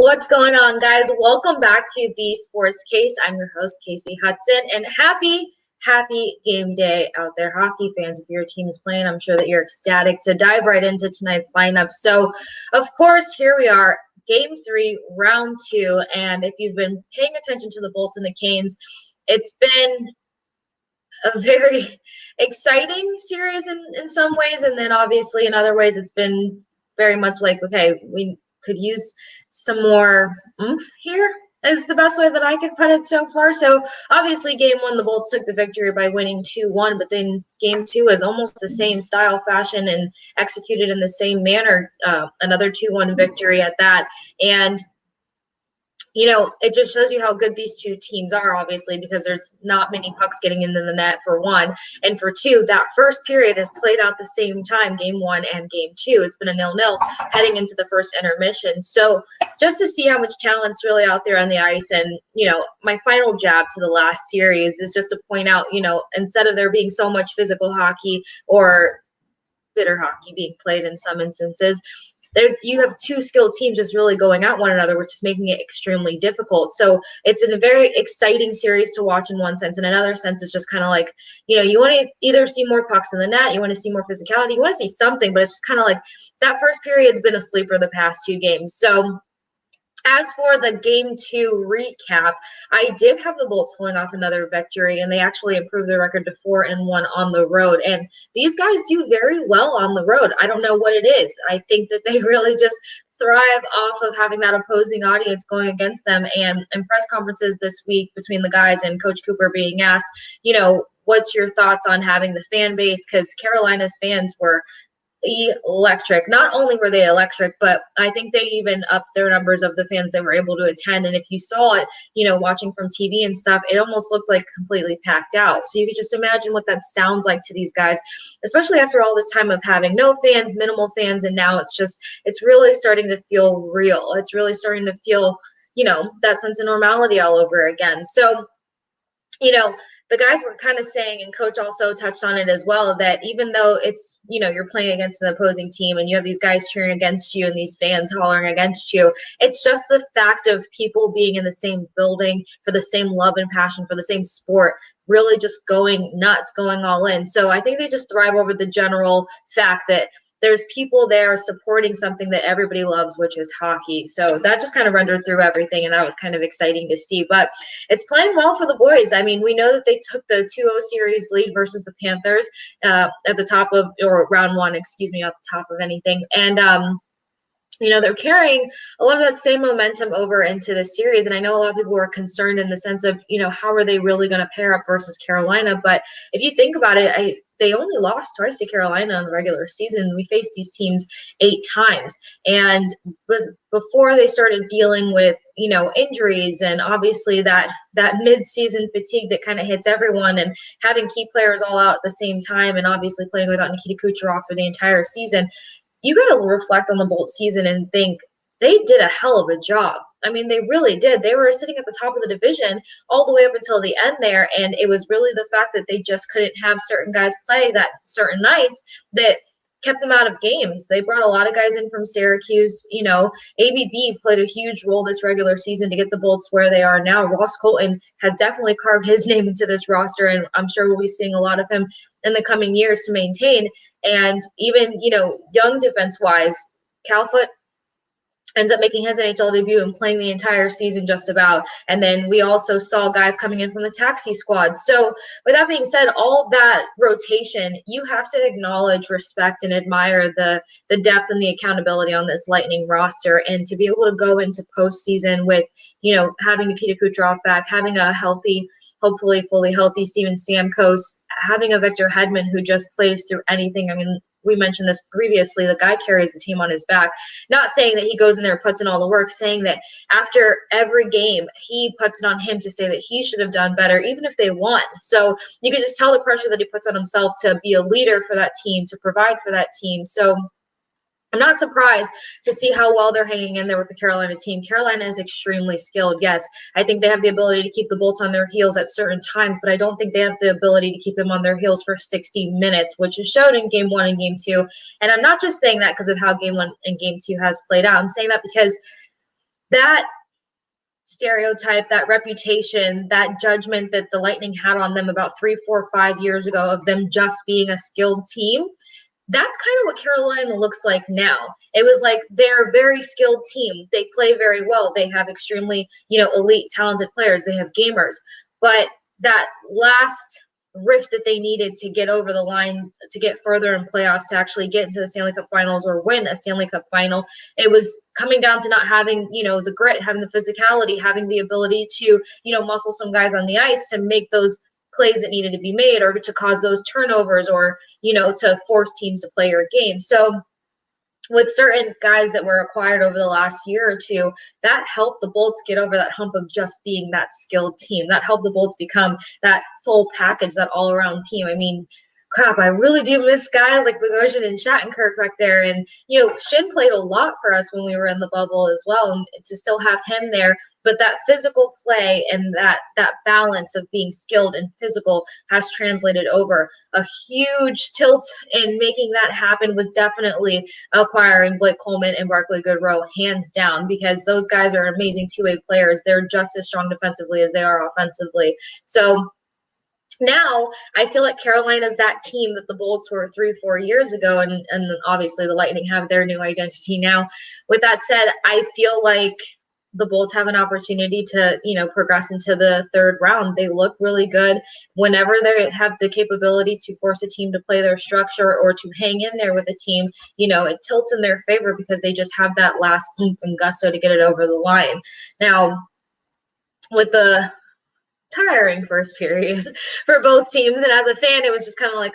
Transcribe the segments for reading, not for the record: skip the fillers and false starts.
What's going on, guys? Welcome back to the Sports Case. I'm your host, Casey Hudson, and happy game day out there, hockey fans. If your team is playing, I'm sure that you're ecstatic to dive right into tonight's lineup. So, of course, here we are, Game 3, Round 2, and if you've been paying attention to the Bolts and the Canes, it's been a very exciting series in some ways, and then obviously in other ways it's been very much like, okay, we could use some more oomph here is the best way that I could put it so far. So obviously game 1, the Bolts took the victory by winning 2-1, but then game 2 is almost the same style, fashion, and executed in the same manner, another 2-1 victory at that. And it just shows you how good these two teams are, obviously, because there's not many pucks getting into the net, for one. And for two, that first period has played out the same time, game 1 and game 2. It's been a 0-0 heading into the first intermission. So just to see how much talent's really out there on the ice. And, my final jab to the last series is just to point out, instead of there being so much physical hockey or bitter hockey being played in some instances, you have two skilled teams just really going at one another, which is making it extremely difficult. So it's a very exciting series to watch in one sense. In another sense, it's just kind of like, you want to either see more pucks in the net, you want to see more physicality, you want to see something, but it's just kind of like that first period's been a sleeper the past two games. So as for the game 2 recap, I did have the Bolts pulling off another victory, and they actually improved their record to 4-1 on the road. And these guys do very well on the road. I don't know what it is. I think that they really just thrive off of having that opposing audience going against them. And in press conferences this week between the guys and Coach Cooper being asked, what's your thoughts on having the fan base? Because Carolina's fans were electric. Not only were they electric, but I think they even upped their numbers of the fans that were able to attend. And if you saw it, watching from TV and stuff, it almost looked like completely packed out. So you could just imagine what that sounds like to these guys, especially after all this time of having no fans, minimal fans, and now it's really starting to feel real. It's really starting to feel, that sense of normality all over again. So, the guys were kind of saying, and Coach also touched on it as well, that even though it's, you're playing against an opposing team and you have these guys cheering against you and these fans hollering against you, it's just the fact of people being in the same building for the same love and passion for the same sport, really just going nuts, going all in. So I think they just thrive over the general fact that there's people there supporting something that everybody loves, which is hockey. So that just kind of rendered through everything, and that was kind of exciting to see. But it's playing well for the boys. I mean, we know that they took the 2-0 series lead versus the Panthers at the top of, or round 1, excuse me, at the top of anything. And, they're carrying a lot of that same momentum over into the series. And I know a lot of people were concerned in the sense of, how are they really going to pair up versus Carolina? But if you think about it, they only lost twice to Carolina in the regular season. We faced these teams 8 times. And before they started dealing with, injuries and obviously that mid-season fatigue that kind of hits everyone, and having key players all out at the same time, and obviously playing without Nikita Kucherov for the entire season, you got to reflect on the Bolts season and think they did a hell of a job. I mean, they really did. They were sitting at the top of the division all the way up until the end there, and it was really the fact that they just couldn't have certain guys play that certain nights that kept them out of games. They brought a lot of guys in from Syracuse. ABB played a huge role this regular season to get the Bolts where they are now. Ross Colton has definitely carved his name into this roster, and I'm sure we'll be seeing a lot of him in the coming years to maintain. And even, young defense-wise, Calfoot ends up making his NHL debut and playing the entire season just about. And then we also saw guys coming in from the taxi squad. So with that being said, all that rotation, you have to acknowledge, respect, and admire the depth and the accountability on this Lightning roster. And to be able to go into postseason with, having Nikita Kucherov back, having a healthy, hopefully fully healthy Steven Stamkos, having a Victor Hedman who just plays through anything. I mean, we mentioned this previously, the guy carries the team on his back. Not saying that he goes in there and puts in all the work, saying that after every game, he puts it on him to say that he should have done better, even if they won. So you can just tell the pressure that he puts on himself to be a leader for that team, to provide for that team. So I'm not surprised to see how well they're hanging in there with the Carolina team. Carolina is extremely skilled. Yes, I think they have the ability to keep the Bolts on their heels at certain times, but I don't think they have the ability to keep them on their heels for 60 minutes, which is shown in Game 1 and Game 2. And I'm not just saying that because of how Game 1 and Game 2 has played out. I'm saying that because that stereotype, that reputation, that judgment that the Lightning had on them about 3, 4, 5 years ago of them just being a skilled team, that's kind of what Carolina looks like now. It was like they're a very skilled team. They play very well. They have extremely, elite, talented players. They have gamers. But that last rift that they needed to get over the line, to get further in playoffs, to actually get into the Stanley Cup Finals or win a Stanley Cup Final, it was coming down to not having, the grit, having the physicality, having the ability to, muscle some guys on the ice to make those plays that needed to be made, or to cause those turnovers, or to force teams to play your game. So with certain guys that were acquired over the last year or two, that helped the Bolts get over that hump of just being that skilled team. That helped the Bolts become that full package, that all-around team. I mean, crap, I really do miss guys like Bogosian and Shattenkirk back there. And, Shin played a lot for us when we were in the bubble as well. And to still have him there, but that physical play and that balance of being skilled and physical has translated over. A huge tilt in making that happen was definitely acquiring Blake Coleman and Barclay Goodrow, hands down, because those guys are amazing two-way players. They're just as strong defensively as they are offensively. So now I feel like Carolina's that team that the Bolts were 3-4 years ago, and obviously the Lightning have their new identity now. With that said, I feel like the Bolts have an opportunity to, progress into the third round. They look really good whenever they have the capability to force a team to play their structure or to hang in there with a team. It tilts in their favor because they just have that last oomph and gusto to get it over the line. Now, with the tiring first period for both teams, and as a fan, it was just kind of like,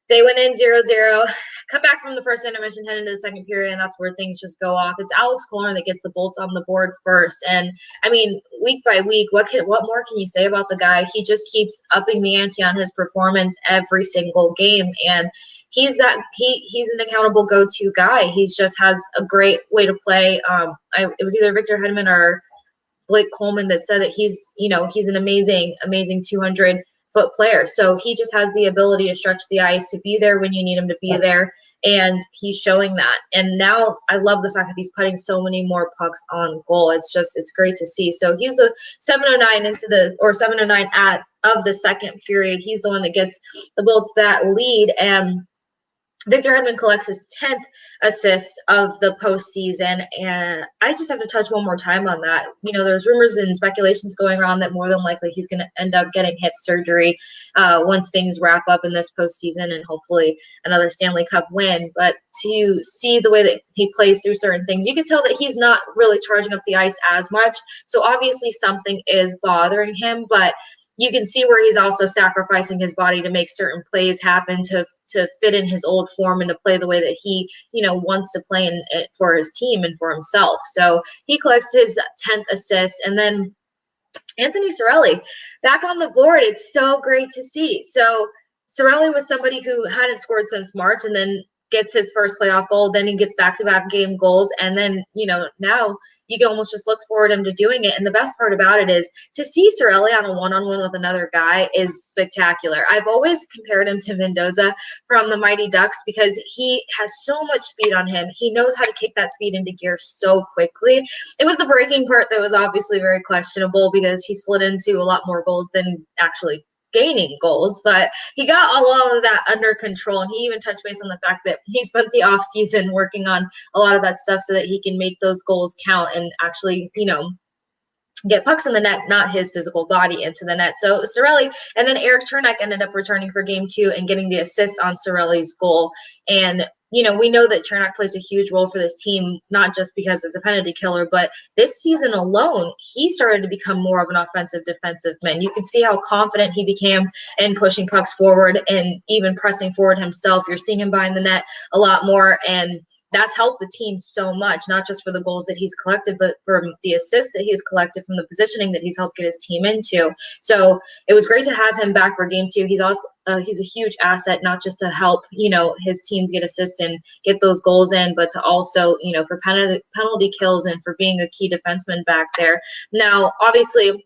they went in 0-0, come back from the first intermission, head into the second period, and that's where things just go off. It's Alex Killorn that gets the Bolts on the board first, and I mean, week by week, what more can you say about the guy? He just keeps upping the ante on his performance every single game, and he's an accountable go-to guy. He just has a great way to play. It was either Victor Hedman or Blake Coleman that said that he's an amazing 200-foot player. So he just has the ability to stretch the ice, to be there when you need him to be there, and he's showing that. And now I love the fact that he's putting so many more pucks on goal. It's great to see. So he's the 7:09 of the second period. He's the one that gets the Bolts that lead, and Victor Hedman collects his 10th assist of the postseason, and I just have to touch one more time on that. There's rumors and speculations going around that more than likely he's going to end up getting hip surgery once things wrap up in this postseason, and hopefully another Stanley Cup win. But to see the way that he plays through certain things, you can tell that he's not really charging up the ice as much. So obviously something is bothering him, but you can see where he's also sacrificing his body to make certain plays happen, to fit in his old form and to play the way that he, wants to play for his team and for himself. So he collects his 10th assist, and then Anthony Cirelli back on the board. It's so great to see. So Cirelli was somebody who hadn't scored since March, and then gets his first playoff goal. Then he gets back-to-back game goals. And then, now you can almost just look forward to him to doing it. And the best part about it is to see Cirelli on a one-on-one with another guy is spectacular. I've always compared him to Mendoza from the Mighty Ducks because he has so much speed on him. He knows how to kick that speed into gear so quickly. It was the breaking part that was obviously very questionable because he slid into a lot more goals than actually gaining goals, but he got all of that under control. And he even touched base on the fact that he spent the off season working on a lot of that stuff so that he can make those goals count and actually, get pucks in the net, not his physical body into the net. So Cirelli, and then Eric Chernak ended up returning for game 2 and getting the assist on Cirelli's goal. And we know that Chernak plays a huge role for this team, not just because it's a penalty killer, but this season alone, he started to become more of an offensive defensive man. You can see how confident he became in pushing pucks forward and even pressing forward himself. You're seeing him behind the net a lot more, and that's helped the team so much, not just for the goals that he's collected, but for the assists that he's collected from the positioning that he's helped get his team into. So it was great to have him back for game 2. He's also he's a huge asset, not just to help, his teams get assists and get those goals in, but to also, for penalty kills and for being a key defenseman back there. Now, obviously,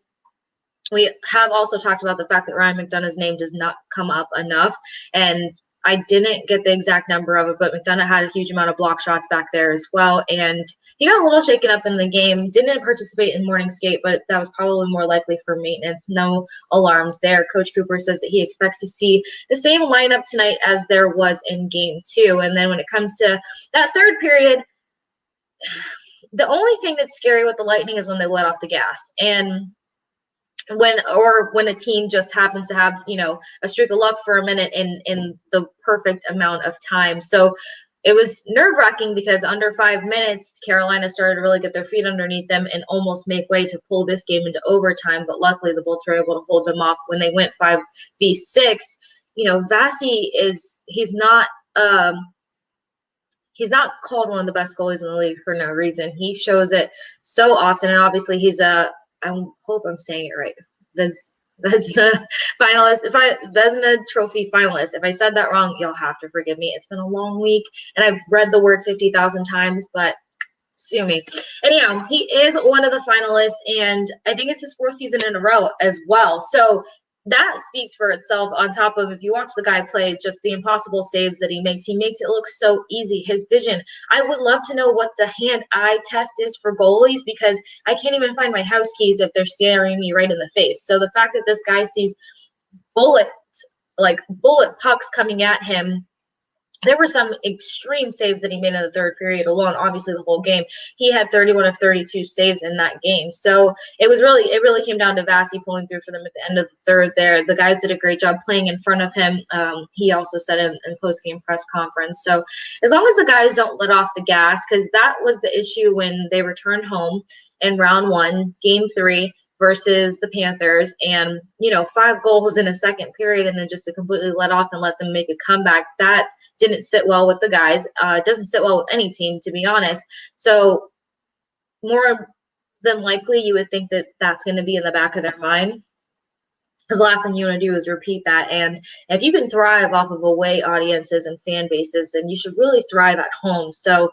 we have also talked about the fact that Ryan McDonough's name does not come up enough. And I didn't get the exact number of it, but McDonough had a huge amount of block shots back there as well. And he got a little shaken up in the game. Didn't participate in morning skate, but that was probably more likely for maintenance. No alarms there. Coach Cooper says that he expects to see the same lineup tonight as there was in game 2. And then when it comes to that third period, the only thing that's scary with the Lightning is when they let off the gas. And when a team just happens to have, a streak of luck for a minute in the perfect amount of time. So it was nerve-wracking because under 5 minutes, Carolina started to really get their feet underneath them and almost make way to pull this game into overtime. But luckily, the Bolts were able to hold them off when they went 5v6. Vasi he's not called one of the best goalies in the league for no reason. He shows it so often, and obviously I hope I'm saying it right. Vezina finalist, Vezina Trophy finalist. If I said that wrong, you'll have to forgive me. It's been a long week, and I've read the word 50,000 times, but sue me. Anyhow, he is one of the finalists, and I think it's his 4th season in a row as well. So that speaks for itself, on top of, if you watch the guy play, just the impossible saves that he makes it look so easy. His vision. I would love to know what the hand-eye test is for goalies, because I can't even find my house keys if they're staring me right in the face. So the fact that this guy sees bullet pucks coming at him. There were some extreme saves that he made in the third period alone. Obviously, the whole game, he had 31 of 32 saves in that game. So it really came down to Vasi pulling through for them at the end of the third there. The guys did a great job playing in front of him. He also said in post-game press conference. So as long as the guys don't let off the gas, because that was the issue when they returned home in round 1, game 3, versus the Panthers, and 5 goals in a second period, and then just to completely let off and let them make a comeback, that didn't sit well with the guys. It doesn't sit well with any team, to be honest. So more than likely, you would think that that's going to be in the back of their mind, because the last thing you want to do is repeat that. And if you can thrive off of away audiences and fan bases, then you should really thrive at home. So,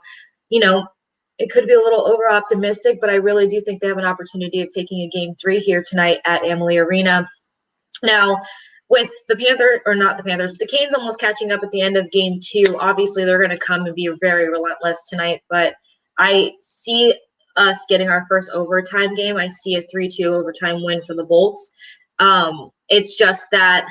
it could be a little over optimistic, but I really do think they have an opportunity of taking a game 3 here tonight at Amalie Arena. Now, with the Canes almost catching up at the end of game 2, obviously they're going to come and be very relentless tonight, but I see us getting our first overtime game. I see a 3-2 overtime win for the Bolts. It's just that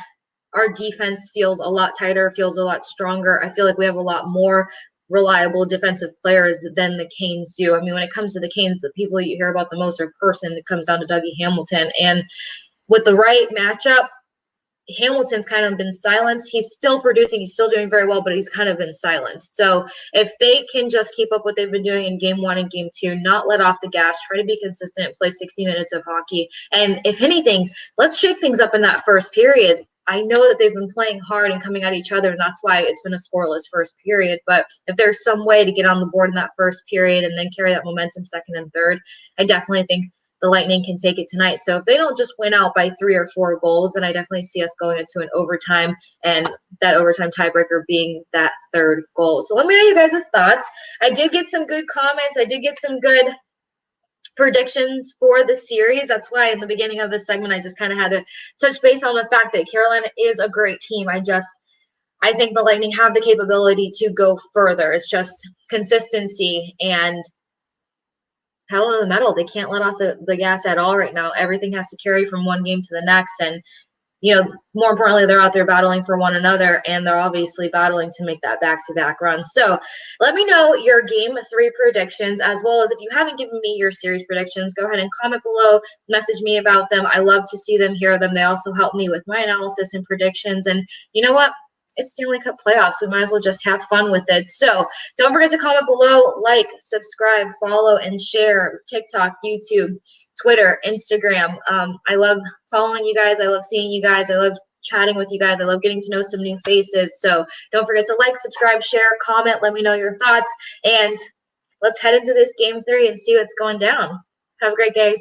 our defense feels a lot tighter, feels a lot stronger. I feel like we have a lot more reliable defensive players than the Canes do. I mean, when it comes to the Canes, the people you hear about the most are person. It comes down to Dougie Hamilton. And with the right matchup, Hamilton's kind of been silenced. He's still producing. He's still doing very well, but he's kind of been silenced. So if they can just keep up what they've been doing in game 1 and game 2, not let off the gas, try to be consistent, play 60 minutes of hockey. And if anything, let's shake things up in that first period. I know that they've been playing hard and coming at each other, and that's why it's been a scoreless first period. But if there's some way to get on the board in that first period and then carry that momentum second and third, I definitely think the Lightning can take it tonight. So if they don't just win out by 3 or 4 goals, then I definitely see us going into an overtime, and that overtime tiebreaker being that 3rd goal. So let me know you guys' thoughts. I did get some good comments. I did get some good predictions for the series. That's why in the beginning of this segment, I just kind of had to touch base on the fact that Carolina is a great team. I think the Lightning have the capability to go further. It's just consistency and pedal to the metal. They can't let off the gas at all right now. Everything has to carry from one game to the next. And, more importantly, they're out there battling for one another, and they're obviously battling to make that back-to-back run. So let me know your game 3 predictions, as well as if you haven't given me your series predictions, go ahead and comment below, message me about them. I love to see them, hear them. They also help me with my analysis and predictions. And you know what? It's Stanley Cup playoffs. We might as well just have fun with it. So don't forget to comment below, like, subscribe, follow, and share TikTok, YouTube, Twitter, Instagram. I love following you guys. I love seeing you guys. I love chatting with you guys. I love getting to know some new faces. So don't forget to like, subscribe, share, comment. Let me know your thoughts. And let's head into this game 3 and see what's going down. Have a great day.